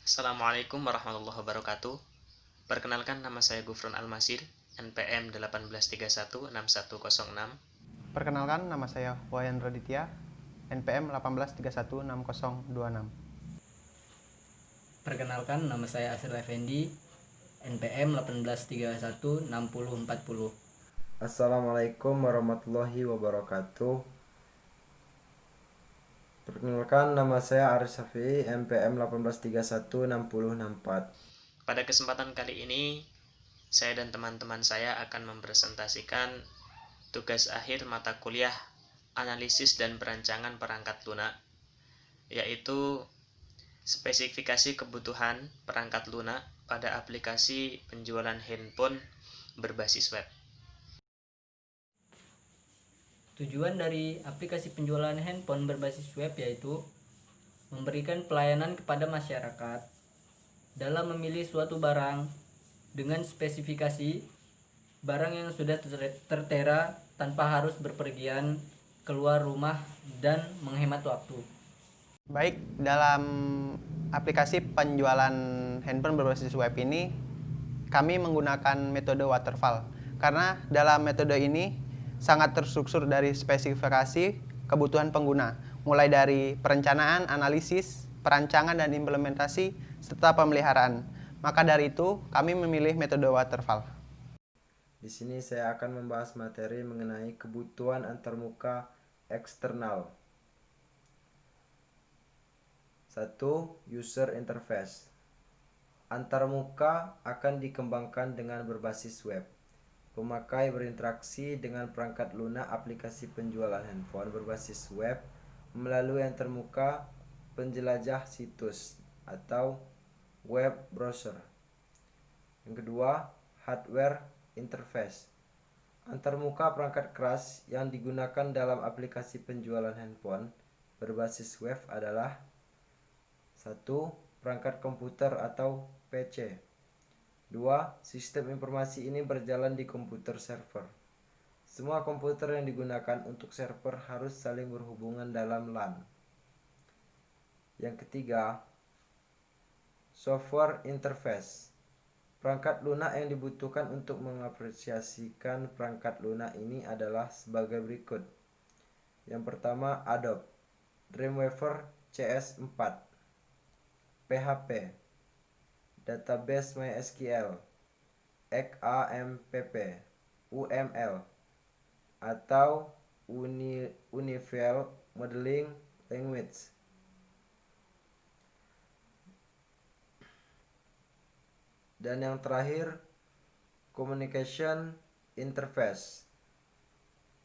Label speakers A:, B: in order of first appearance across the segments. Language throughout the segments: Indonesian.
A: Assalamualaikum warahmatullahi wabarakatuh. Perkenalkan, nama saya Gufron Almasir, NPM 18316106.
B: Perkenalkan, nama saya Wayan Raditya, NPM 18316026.
C: Perkenalkan, nama saya Asir Effendi, NPM 18316040.
D: Assalamualaikum warahmatullahi wabarakatuh. Perkenalkan, nama saya Aris Syafi'i, NPM 18316064.
A: Pada kesempatan kali ini, saya dan teman-teman saya akan mempresentasikan tugas akhir mata kuliah Analisis dan Perancangan Perangkat Lunak, yaitu spesifikasi kebutuhan perangkat lunak pada aplikasi penjualan handphone berbasis web.
C: Tujuan dari aplikasi penjualan handphone berbasis web yaitu memberikan pelayanan kepada masyarakat dalam memilih suatu barang dengan spesifikasi barang yang sudah tertera tanpa harus berpergian keluar rumah dan menghemat waktu.
B: Baik, dalam aplikasi penjualan handphone berbasis web ini, kami menggunakan metode waterfall. Karena dalam metode ini sangat terstruktur dari spesifikasi kebutuhan pengguna, mulai dari perencanaan, analisis, perancangan dan implementasi, serta pemeliharaan. Maka dari itu, kami memilih metode waterfall.
D: Di sini saya akan membahas materi mengenai kebutuhan antarmuka eksternal. 1. User interface. Antarmuka akan dikembangkan dengan berbasis web. Pemakai berinteraksi dengan perangkat lunak aplikasi penjualan handphone berbasis web melalui antarmuka penjelajah situs atau web browser. Yang kedua, hardware interface. Antarmuka perangkat keras yang digunakan dalam aplikasi penjualan handphone berbasis web adalah 1. Perangkat komputer atau PC. 2. Sistem informasi ini berjalan di komputer server. Semua komputer yang digunakan untuk server harus saling berhubungan dalam LAN. Yang ketiga, software interface. Perangkat lunak yang dibutuhkan untuk mengapresiasikan perangkat lunak ini adalah sebagai berikut. Yang pertama, Adobe, Dreamweaver CS4, PHP, Database MySQL, XAMPP, UML, atau Unified Modeling Language. Dan yang terakhir, Communication Interface.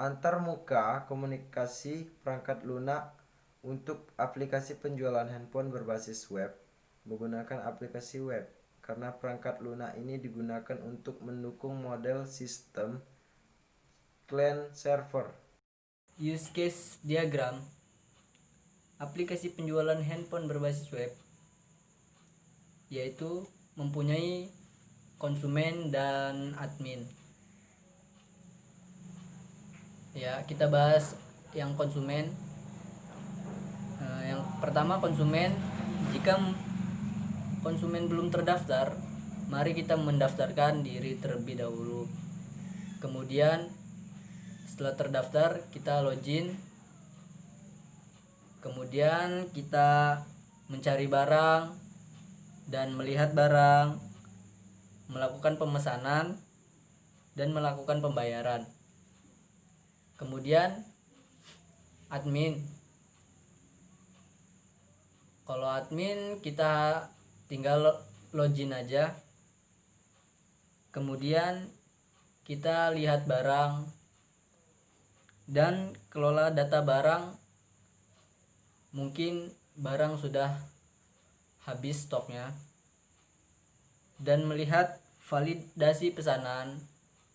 D: Antarmuka komunikasi perangkat lunak untuk aplikasi penjualan handphone berbasis web menggunakan aplikasi web, karena perangkat lunak ini digunakan untuk mendukung model sistem client server.
C: Use case diagram. Aplikasi penjualan handphone berbasis web yaitu mempunyai konsumen dan admin. Ya, kita bahas yang konsumen. Yang pertama, konsumen. Jika konsumen belum terdaftar, mari kita mendaftarkan diri terlebih dahulu. Kemudian setelah terdaftar, kita login. Kemudian kita mencari barang dan melihat barang, melakukan pemesanan dan melakukan pembayaran. Kemudian admin. Kalau admin kita tinggal login aja. Kemudian kita lihat barang dan kelola data barang. Mungkin barang sudah habis stoknya. Dan melihat validasi pesanan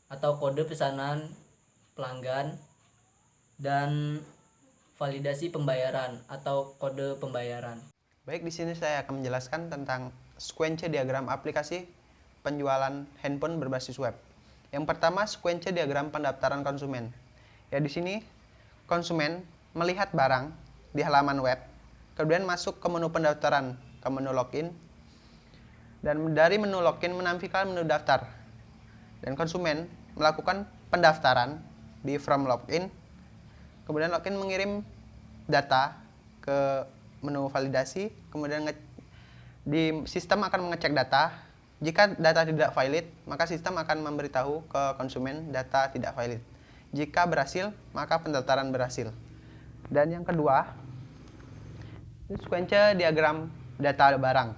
C: atau kode pesanan pelanggan dan validasi pembayaran atau kode pembayaran.
B: Baik, di sini saya akan menjelaskan tentang sequence diagram aplikasi penjualan handphone berbasis web. Yang pertama, sequence diagram pendaftaran konsumen. Ya, di sini konsumen melihat barang di halaman web, kemudian masuk ke menu pendaftaran, ke menu login, Dan dari menu login menampilkan menu daftar. Dan konsumen melakukan pendaftaran di from login. Kemudian login mengirim data ke menu validasi. Kemudian di sistem akan mengecek data. Jika data tidak valid, maka sistem akan memberitahu ke konsumen data tidak valid. Jika berhasil, maka pendaftaran berhasil. Dan yang kedua, sequence diagram data barang.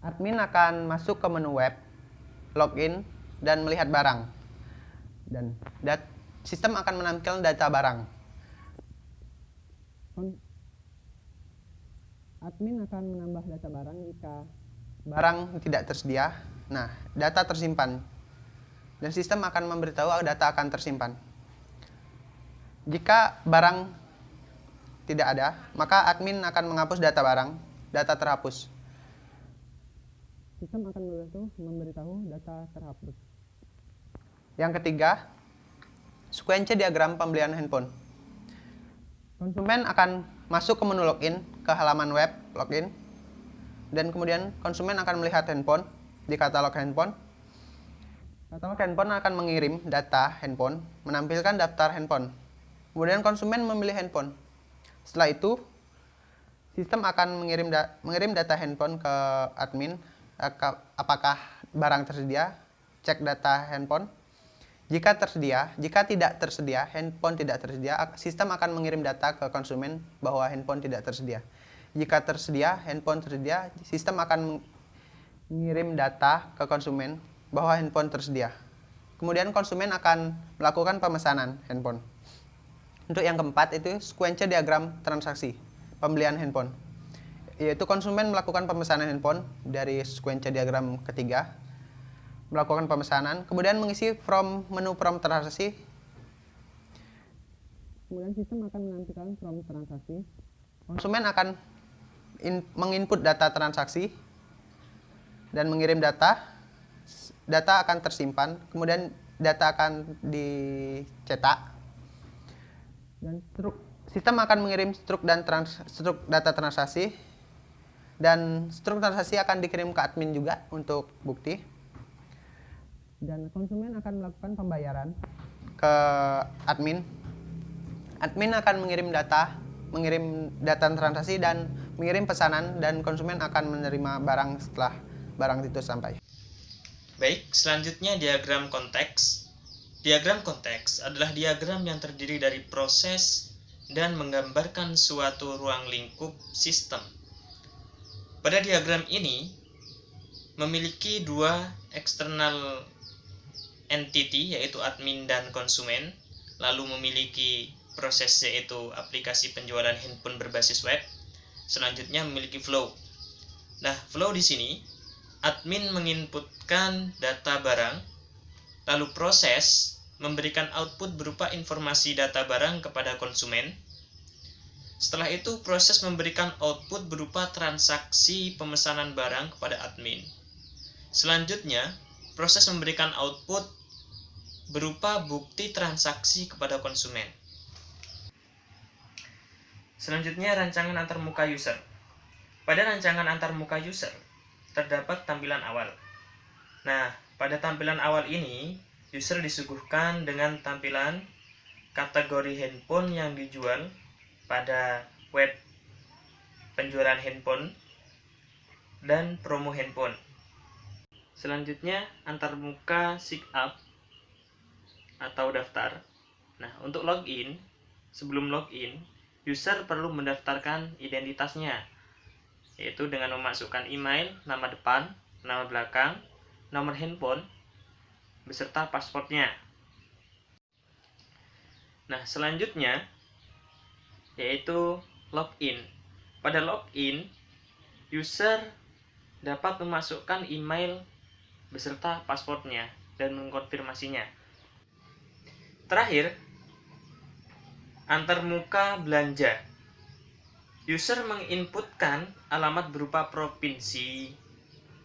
B: Admin akan masuk ke menu web, login, dan melihat barang. Dan sistem akan menampilkan data barang. Admin akan menambah data barang jika barang tidak tersedia. Nah, data tersimpan. Dan sistem akan memberitahu data akan tersimpan. Jika barang tidak ada, maka admin akan menghapus data barang, data terhapus. Sistem akan memberitahu data terhapus. Yang ketiga, sequence diagram pembelian handphone. Konsumen akan masuk ke menu login, ke halaman web login, dan kemudian konsumen akan melihat handphone di katalog handphone. Katalog handphone akan mengirim data handphone, menampilkan daftar handphone. Kemudian konsumen memilih handphone. Setelah itu, sistem akan mengirim data handphone ke admin, apakah barang tersedia, cek data handphone. Jika tidak tersedia, handphone tidak tersedia, sistem akan mengirim data ke konsumen bahwa handphone tidak tersedia. Jika tersedia, handphone tersedia, sistem akan mengirim data ke konsumen bahwa handphone tersedia. Kemudian konsumen akan melakukan pemesanan handphone. Untuk yang keempat itu sequence diagram transaksi pembelian handphone. Yaitu konsumen melakukan pemesanan handphone dari sequence diagram ketiga, melakukan pemesanan, kemudian mengisi menu from transaksi. Kemudian sistem akan menampilkan from transaksi. Konsumen akan menginput data transaksi dan mengirim data. Data akan tersimpan, kemudian data akan dicetak. Dan sistem akan mengirim struk data transaksi. Dan struk transaksi akan dikirim ke admin juga untuk bukti. Dan konsumen akan melakukan pembayaran ke admin. Admin akan mengirim data transaksi dan mengirim pesanan, dan konsumen akan menerima barang setelah barang itu sampai.
A: Baik, selanjutnya diagram konteks. Diagram konteks adalah diagram yang terdiri dari proses dan menggambarkan suatu ruang lingkup sistem. Pada diagram ini memiliki dua external entity, yaitu admin dan konsumen, lalu memiliki proses yaitu aplikasi penjualan handphone berbasis web. Selanjutnya memiliki flow. Nah, flow di sini admin menginputkan data barang, lalu proses memberikan output berupa informasi data barang kepada konsumen. Setelah itu, proses memberikan output berupa transaksi pemesanan barang kepada admin. Selanjutnya, proses memberikan output berupa bukti transaksi kepada konsumen. Selanjutnya, rancangan antarmuka user. Pada rancangan antarmuka user, terdapat tampilan awal. Nah, pada tampilan awal ini, user disuguhkan dengan tampilan kategori handphone yang dijual pada web penjualan handphone dan promo handphone. Selanjutnya, antarmuka sign-up atau daftar. Nah, untuk login, sebelum login, user perlu mendaftarkan identitasnya, yaitu dengan memasukkan email, nama depan, nama belakang, nomor handphone, beserta pasportnya. Nah, selanjutnya yaitu login. Pada login, user dapat memasukkan email beserta pasportnya dan mengkonfirmasinya. Terakhir, antarmuka belanja. User menginputkan alamat berupa provinsi,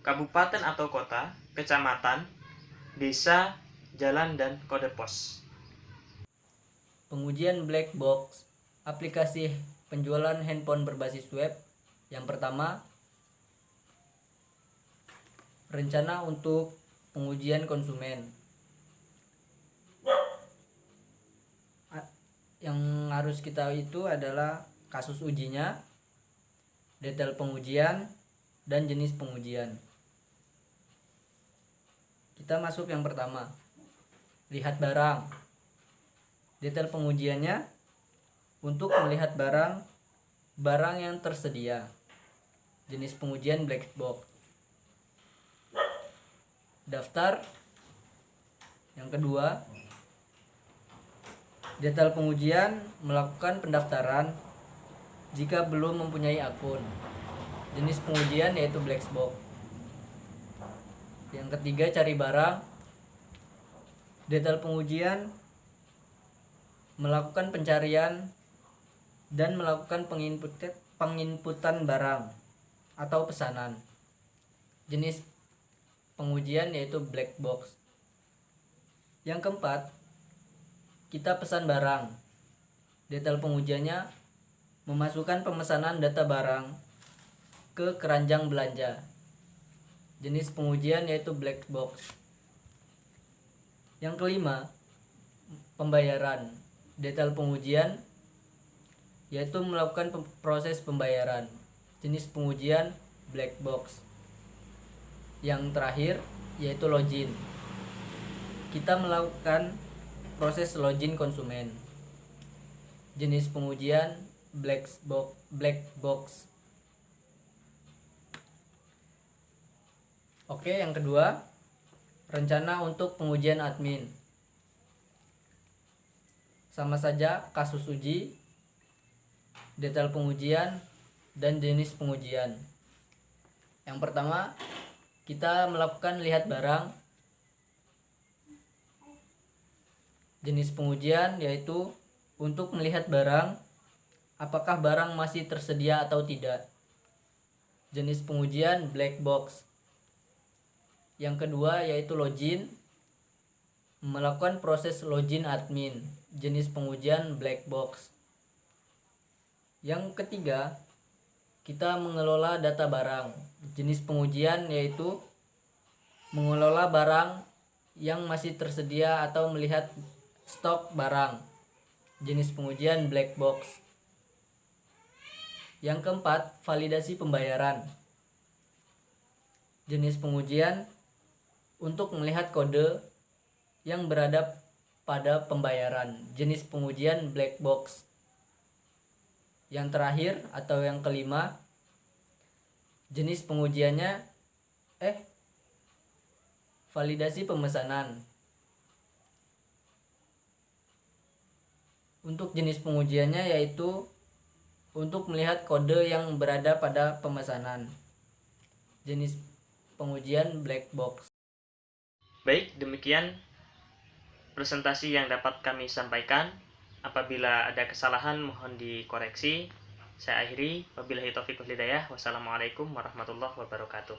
A: kabupaten atau kota, kecamatan, desa, jalan, dan kode pos.
C: Pengujian black box aplikasi penjualan handphone berbasis web. Yang pertama, rencana untuk pengujian konsumen. Yang harus kita itu adalah kasus ujinya, detail pengujian, dan jenis pengujian. Kita masuk yang pertama, lihat barang. Detail pengujiannya untuk melihat barang yang tersedia. Jenis pengujian black box. Daftar. Yang kedua, detail pengujian melakukan pendaftaran jika belum mempunyai akun. Jenis pengujian yaitu black box. Yang ketiga, cari barang. Detail pengujian melakukan pencarian dan melakukan penginputan barang atau pesanan. Jenis pengujian yaitu black box. Yang keempat, kita pesan barang. Detail pengujiannya memasukkan pemesanan data barang ke keranjang belanja. Jenis pengujian yaitu black box. Yang kelima, pembayaran. Detail pengujian yaitu melakukan proses pembayaran. Jenis pengujian black box. Yang terakhir yaitu login. Kita melakukan proses login konsumen. Jenis pengujian black box. Oke, yang kedua, rencana untuk pengujian admin. Sama saja kasus uji, detail pengujian, dan jenis pengujian. Yang pertama, kita melakukan lihat barang. Jenis pengujian yaitu untuk melihat barang, apakah barang masih tersedia atau tidak. Jenis pengujian black box. Yang kedua yaitu login, melakukan proses login admin. Jenis pengujian black box. Yang ketiga, kita mengelola data barang. Jenis pengujian yaitu mengelola barang yang masih tersedia atau melihat stok barang. Jenis pengujian black box. Yang keempat, validasi pembayaran. Jenis pengujian untuk melihat kode yang berada pada pembayaran. Jenis pengujian black box. Yang terakhir atau yang kelima, jenis pengujiannya validasi pemesanan. Untuk jenis pengujiannya yaitu untuk melihat kode yang berada pada pemesanan. Jenis pengujian black box.
A: Baik, demikian presentasi yang dapat kami sampaikan. Apabila ada kesalahan mohon dikoreksi. Saya akhiri, wabillahi taufiq wal hidayah. Wassalamualaikum warahmatullahi wabarakatuh.